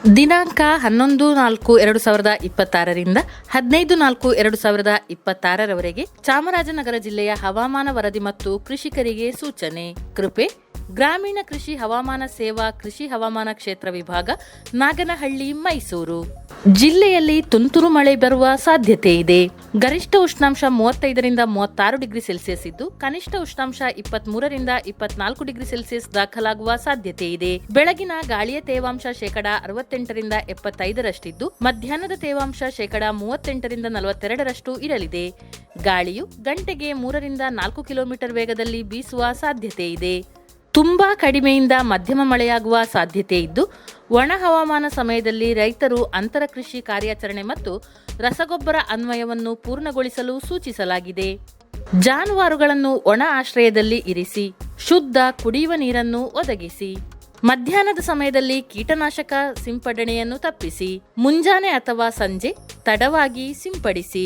ದಿನಾಂಕ 11/4/2026ರಿಂದ 15/4/2026ರವರೆಗೆ ಚಾಮರಾಜನಗರ ಜಿಲ್ಲೆಯ ಹವಾಮಾನ ವರದಿ ಮತ್ತು ಕೃಷಿಕರಿಗೆ ಸೂಚನೆ. ಕೃಪೆ ಗ್ರಾಮೀಣ ಕೃಷಿ ಹವಾಮಾನ ಸೇವಾ ಕೃಷಿ ಹವಾಮಾನ ಕ್ಷೇತ್ರ ವಿಭಾಗ, ನಾಗನಹಳ್ಳಿ, ಮೈಸೂರು. ಜಿಲ್ಲೆಯಲ್ಲಿ ತುಂತುರು ಮಳೆ ಬರುವ ಸಾಧ್ಯತೆ ಇದೆ. ಗರಿಷ್ಠ ಉಷ್ಣಾಂಶ 35ರಿಂದ 36 ಡಿಗ್ರಿ ಸೆಲ್ಸಿಯಸ್ ಇದ್ದು, ಕನಿಷ್ಠ ಉಷ್ಣಾಂಶ 23ರಿಂದ 24 ಡಿಗ್ರಿ ಸೆಲ್ಸಿಯಸ್ ದಾಖಲಾಗುವ ಸಾಧ್ಯತೆ ಇದೆ. ಬೆಳಗಿನ ಗಾಳಿಯ ತೇವಾಂಶ 68ರಿಂದ 75ರಷ್ಟಿದ್ದು, ಮಧ್ಯಾಹ್ನದ ತೇವಾಂಶ 38ರಿಂದ 42ರಷ್ಟು ಇರಲಿದೆ. ಗಾಳಿಯು ಗಂಟೆಗೆ 3ರಿಂದ 4 ಕಿಲೋಮೀಟರ್ ವೇಗದಲ್ಲಿ ಬೀಸುವ ಸಾಧ್ಯತೆ ಇದೆ. ತುಂಬಾ ಕಡಿಮೆಯಿಂದ ಮಧ್ಯಮ ಮಳೆಯಾಗುವ ಸಾಧ್ಯತೆ ಇದ್ದು, ಒಣ ಹವಾಮಾನ ಸಮಯದಲ್ಲಿ ರೈತರು ಅಂತರ ಕೃಷಿ ಕಾರ್ಯಾಚರಣೆ ಮತ್ತು ರಸಗೊಬ್ಬರ ಅನ್ವಯವನ್ನು ಪೂರ್ಣಗೊಳಿಸಲು ಸೂಚಿಸಲಾಗಿದೆ. ಜಾನುವಾರುಗಳನ್ನು ಒಣ ಆಶ್ರಯದಲ್ಲಿ ಇರಿಸಿ, ಶುದ್ಧ ಕುಡಿಯುವ ನೀರನ್ನು ಒದಗಿಸಿ. ಮಧ್ಯಾಹ್ನದ ಸಮಯದಲ್ಲಿ ಕೀಟನಾಶಕ ಸಿಂಪಡಣೆಯನ್ನು ತಪ್ಪಿಸಿ. ಮುಂಜಾನೆ ಅಥವಾ ಸಂಜೆ ತಡವಾಗಿ ಸಿಂಪಡಿಸಿ.